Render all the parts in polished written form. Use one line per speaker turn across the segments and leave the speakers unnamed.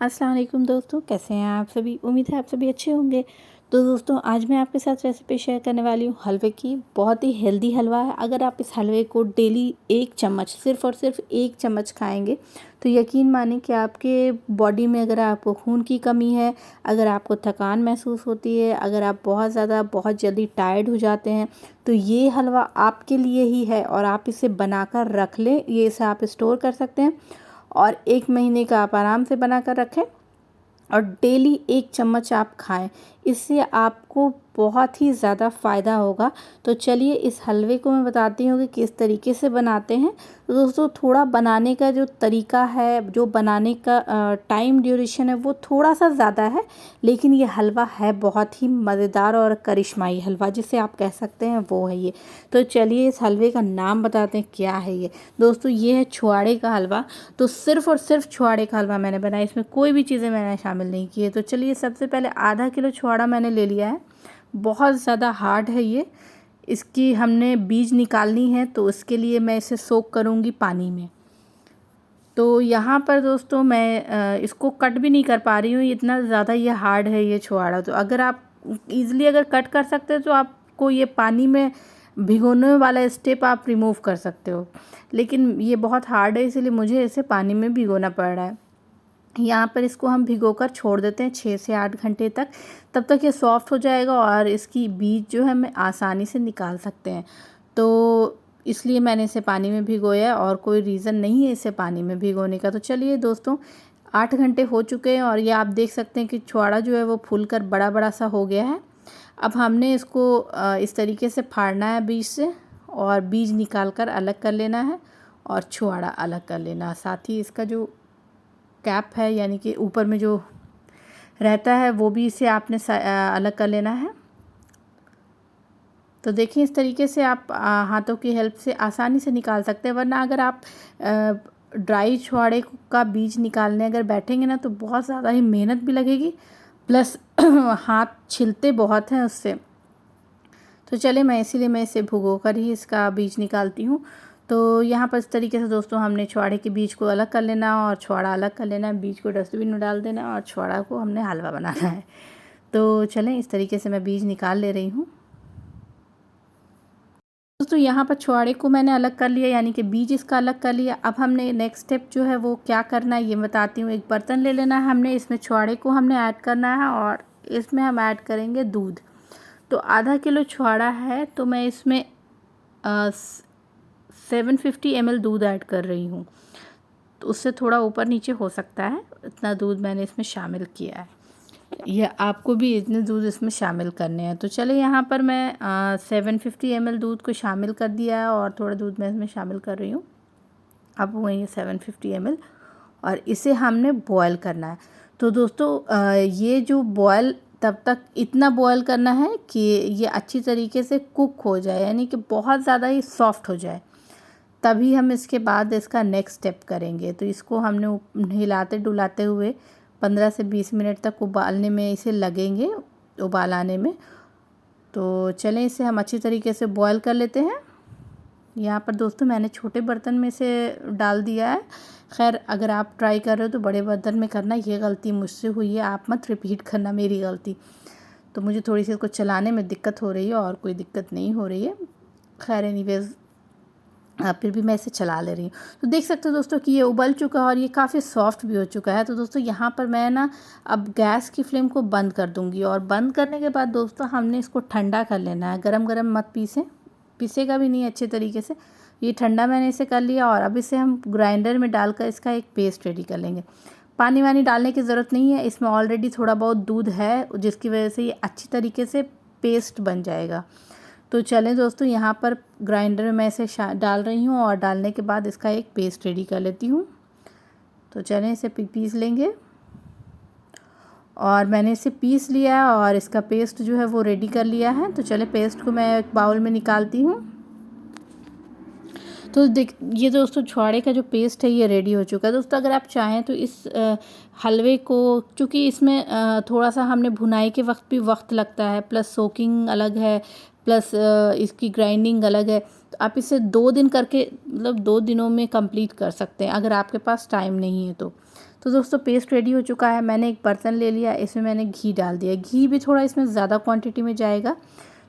अस्सलाम वालेकुम दोस्तों, कैसे हैं आप सभी। उम्मीद है आप सभी अच्छे होंगे। तो दोस्तों आज मैं आपके साथ रेसिपी शेयर करने वाली हूँ हलवे की। बहुत ही हेल्दी हलवा है। अगर आप इस हलवे को डेली एक चम्मच, सिर्फ़ और सिर्फ एक चम्मच खाएंगे तो यकीन मानिए कि आपके बॉडी में अगर आपको खून की कमी है, अगर आपको थकान महसूस होती है, अगर आप बहुत जल्दी टायर्ड हो जाते हैं तो ये हलवा आपके लिए ही है। और आप इसे बनाकर रख लें, ये इसे आप स्टोर कर सकते हैं और 1 महीने का आप आराम से बना कर रखें और डेली 1 चम्मच आप खाएं। इससे आपको बहुत ही ज़्यादा फ़ायदा होगा। तो चलिए इस हलवे को मैं बताती हूँ कि किस तरीके से बनाते हैं। तो दोस्तों थोड़ा बनाने का जो तरीका है, जो बनाने का टाइम ड्यूरेशन है वो थोड़ा-सा ज़्यादा है, लेकिन ये हलवा है बहुत ही मज़ेदार और करिश्माई हलवा जिसे आप कह सकते हैं, वो है ये। तो चलिए इस हलवे का नाम बताते हैं, क्या है ये। दोस्तों ये है छुआड़े का हलवा। तो सिर्फ़ और सिर्फ छुआड़े का हलवा मैंने बनाया, इसमें कोई भी चीज़ें मैंने शामिल नहीं की है। तो चलिए सबसे पहले आधा किलो छुआड़ा मैंने ले लिया है। बहुत ज़्यादा हार्ड है ये, इसकी हमने बीज निकालनी है तो इसके लिए मैं इसे सोक करूँगी पानी में। तो यहाँ पर दोस्तों मैं इसको कट भी नहीं कर पा रही हूँ, इतना ज़्यादा ये हार्ड है ये छुआड़ा। तो अगर आप ईज़िली अगर कट कर सकते हो तो आपको ये पानी में भिगोने वाला स्टेप आप रिमूव कर सकते हो, लेकिन ये बहुत हार्ड है इसलिए मुझे इसे पानी में भिगोना पड़ रहा है। यहाँ पर इसको हम भिगोकर छोड़ देते हैं 6 से 8 घंटे तक। तब तक ये सॉफ्ट हो जाएगा और इसकी बीज जो है हम आसानी से निकाल सकते हैं। तो इसलिए मैंने इसे पानी में भिगोया है और कोई रीज़न नहीं है इसे पानी में भिगोने का। तो चलिए दोस्तों 8 घंटे हो चुके हैं और ये आप देख सकते हैं कि छुआड़ा जो है वो फूलकर बड़ा-बड़ा सा हो गया है। अब हमने इसको इस तरीके से फाड़ना है बीज से और बीज निकाल कर अलग कर लेना है और छुआड़ा अलग कर लेना है। साथ ही इसका जो कैप है यानी कि ऊपर में जो रहता है वो भी इसे आपने अलग कर लेना है। तो देखिए इस तरीके से आप हाथों की हेल्प से आसानी से निकाल सकते हैं, वरना अगर आप ड्राई छुआड़े का बीज निकालने अगर बैठेंगे ना तो बहुत ज़्यादा ही मेहनत भी लगेगी, प्लस हाथ छिलते बहुत हैं उससे। तो चलिए मैं इसे भिगो कर ही इसका बीज निकालती हूँ। तो यहाँ पर इस तरीके से दोस्तों हमने छुआड़े के बीज को अलग कर लेना और छुआड़ा अलग कर लेना है, बीज को डस्टबिन में डाल देना और छुआड़ा को हमने हलवा बनाना है। तो चलें इस तरीके से मैं बीज निकाल ले रही हूँ। दोस्तों यहाँ पर छुआड़े को मैंने अलग कर लिया, यानी कि बीज इसका अलग कर लिया। अब हमने नेक्स्ट स्टेप जो है वो क्या करना है ये बताती हूँ। एक बर्तन ले लेना है हमने, इसमें छुआड़े को हमने ऐड करना है और इसमें हम ऐड करेंगे दूध। तो आधा किलो छुआड़ा है तो मैं इसमें 750 ml दूध ऐड कर रही हूँ। तो उससे थोड़ा ऊपर नीचे हो सकता है, इतना दूध मैंने इसमें शामिल किया है। यह आपको भी इतने दूध इसमें शामिल करने हैं। तो चलिए यहाँ पर मैं 750 ml दूध को शामिल कर दिया है और थोड़ा दूध मैं इसमें शामिल कर रही हूँ। अब वही 750 ml और इसे हमने बॉयल करना है। तो दोस्तों ये जो बॉयल तब तक इतना बॉयल करना है कि ये अच्छी तरीके से कुक हो जाए, यानी कि बहुत ज़्यादा ही सॉफ्ट हो जाए, तभी हम इसके बाद इसका नेक्स्ट स्टेप करेंगे। तो इसको हमने हिलाते डुलाते हुए 15 से 20 मिनट तक उबालने में इसे लगेंगे, उबाल आने में। तो चलें इसे हम अच्छी तरीके से बॉयल कर लेते हैं। यहाँ पर दोस्तों मैंने छोटे बर्तन में से डाल दिया है। खैर अगर आप ट्राई कर रहे हो तो बड़े बर्तन में करना, ये गलती मुझसे हुई है, आप मत रिपीट करना मेरी गलती। तो मुझे थोड़ी सी इसको चलाने में दिक्कत हो रही है और कोई दिक्कत नहीं हो रही है। खैर एनीवेज़ फिर भी मैं इसे चला ले रही हूँ। तो देख सकते हो दोस्तों कि ये उबल चुका है और ये काफ़ी सॉफ्ट भी हो चुका है। तो दोस्तों यहाँ पर मैं ना अब गैस की फ्लेम को बंद कर दूँगी और बंद करने के बाद दोस्तों हमने इसको ठंडा कर लेना है। गरम-गरम मत पीसेगा भी नहीं अच्छे तरीके से। ये ठंडा मैंने इसे कर लिया और अब इसे हम ग्राइंडर में डालकर इसका एक पेस्ट रेडी कर लेंगे। पानी वानी डालने की ज़रूरत नहीं है, इसमें ऑलरेडी थोड़ा बहुत दूध है जिसकी वजह से ये अच्छी तरीके से पेस्ट बन जाएगा। तो चलें दोस्तों यहाँ पर ग्राइंडर में मैं इसे डाल रही हूँ और डालने के बाद इसका एक पेस्ट रेडी कर लेती हूँ। तो चलें इसे पीस लेंगे और मैंने इसे पीस लिया है और इसका पेस्ट जो है वो रेडी कर लिया है। तो चले पेस्ट को मैं एक बाउल में निकालती हूँ। तो ये दोस्तों छुआड़े का जो पेस्ट है ये रेडी हो चुका है। दोस्तों अगर आप चाहें तो इस हलवे को, चूँकि इसमें थोड़ा सा हमने भुनाई के वक्त भी वक्त लगता है, प्लस सोकिंग अलग है, प्लस इसकी ग्राइंडिंग अलग है, तो आप इसे 2 दिन करके, मतलब 2 दिनों में कंप्लीट कर सकते हैं अगर आपके पास टाइम नहीं है तो। तो दोस्तों पेस्ट रेडी हो चुका है। मैंने एक बर्तन ले लिया, इसमें मैंने घी डाल दिया। घी भी थोड़ा इसमें ज़्यादा क्वांटिटी में जाएगा,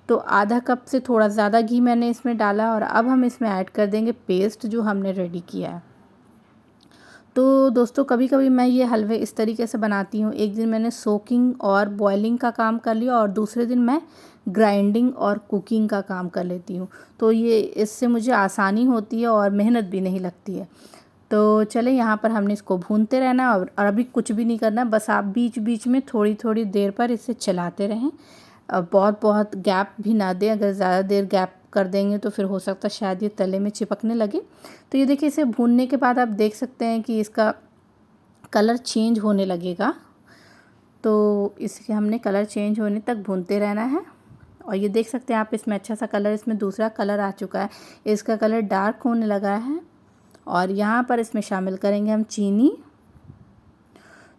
तो आधा कप से थोड़ा ज़्यादा घी मैंने इसमें डाला। और अब हम इसमें ऐड कर देंगे पेस्ट जो हमने रेडी किया है। तो दोस्तों कभी कभी मैं ये हलवे इस तरीके से बनाती हूँ, एक दिन मैंने सोकिंग और बॉइलिंग का काम कर लिया और दूसरे दिन मैं ग्राइंडिंग और कुकिंग का काम कर लेती हूँ। तो ये इससे मुझे आसानी होती है और मेहनत भी नहीं लगती है। तो चले यहाँ पर हमने इसको भूनते रहना है और अभी कुछ भी नहीं करना, बस आप बीच बीच में थोड़ी थोड़ी देर पर इसे चलाते रहें। बहुत बहुत गैप भी ना दें, अगर ज़्यादा देर गैप कर देंगे तो फिर हो सकता है शायद ये तले में चिपकने लगे। तो ये देखिए इसे भूनने के बाद आप देख सकते हैं कि इसका कलर चेंज होने लगेगा। तो इसके हमने कलर चेंज होने तक भूनते रहना है। और ये देख सकते हैं आप इसमें अच्छा सा कलर, इसमें दूसरा कलर आ चुका है, इसका कलर डार्क होने लगा है। और यहाँ पर इसमें शामिल करेंगे हम चीनी।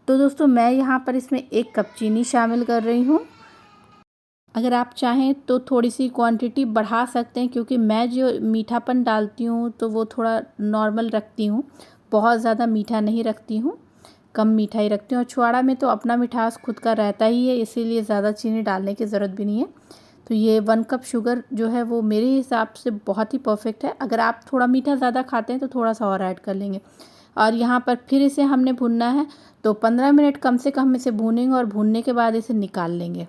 तो दोस्तों मैं यहाँ पर इसमें 1 कप चीनी शामिल कर रही हूँ। अगर आप चाहें तो थोड़ी सी क्वांटिटी बढ़ा सकते हैं, क्योंकि मैं जो मीठापन डालती हूँ तो वो थोड़ा नॉर्मल रखती हूँ, बहुत ज़्यादा मीठा नहीं रखती हूँ, कम मीठा ही रखती हूँ। और छुआड़ा में तो अपना मिठास खुद का रहता ही है, इसीलिए ज़्यादा चीनी डालने की ज़रूरत भी नहीं है। तो ये 1 कप शुगर जो है वो मेरे हिसाब से बहुत ही परफेक्ट है। अगर आप थोड़ा मीठा ज़्यादा खाते हैं तो थोड़ा सा और ऐड कर लेंगे। और यहाँ पर फिर इसे हमने भूनना है, तो 15 मिनट कम से कम इसे भूनेंगे और भूनने के बाद इसे निकाल लेंगे।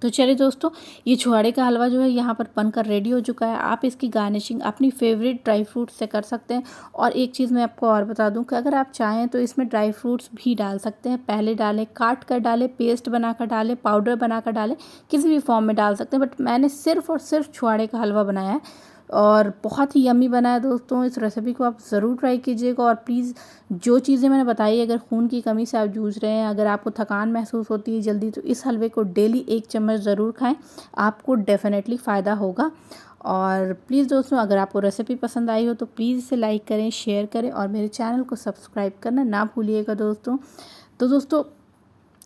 तो चलिए दोस्तों, ये छुहाड़े का हलवा जो है यहाँ पर बनकर रेडी हो चुका है। आप इसकी गार्निशिंग अपनी फेवरेट ड्राई फ्रूट से कर सकते हैं। और एक चीज़ मैं आपको और बता दूं कि अगर आप चाहें तो इसमें ड्राई फ्रूट्स भी डाल सकते हैं। पहले डालें, काट कर डालें, पेस्ट बनाकर डालें, पाउडर बनाकर डालें, किसी भी फॉर्म में डाल सकते हैं। बट मैंने सिर्फ और सिर्फ छुहाड़े का हलवा बनाया है और बहुत ही यम्मी बना है दोस्तों। इस रेसिपी को आप ज़रूर ट्राई कीजिएगा। और प्लीज़ जो चीज़ें मैंने बताई, अगर खून की कमी से आप जूझ रहे हैं, अगर आपको थकान महसूस होती है जल्दी, तो इस हलवे को डेली 1 चम्मच ज़रूर खाएं, आपको डेफिनेटली फ़ायदा होगा। और प्लीज़ दोस्तों, अगर आपको रेसिपी पसंद आई हो तो प्लीज़ इसे लाइक करें, शेयर करें और मेरे चैनल को सब्सक्राइब करना ना भूलिएगा दोस्तों। तो दोस्तों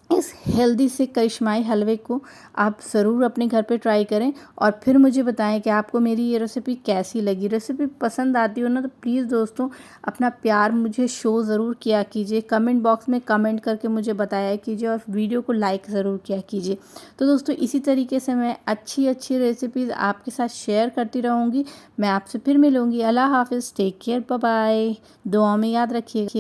इस हेल्दी से करिश्माई हलवे को आप ज़रूर अपने घर पे ट्राई करें और फिर मुझे बताएं कि आपको मेरी ये रेसिपी कैसी लगी। रेसिपी पसंद आती हो ना तो प्लीज़ दोस्तों अपना प्यार मुझे शो ज़रूर किया कीजिए, कमेंट बॉक्स में कमेंट करके मुझे बताया कीजिए और वीडियो को लाइक ज़रूर किया कीजिए। तो दोस्तों इसी तरीके से मैं अच्छी अच्छी रेसिपीज़ आपके साथ शेयर करती रहूँगी। मैं आपसे फिर मिलूँगी। अल्लाह हाफिज़, टेक केयर, बाय बाय। दुआ में याद रखिएगा।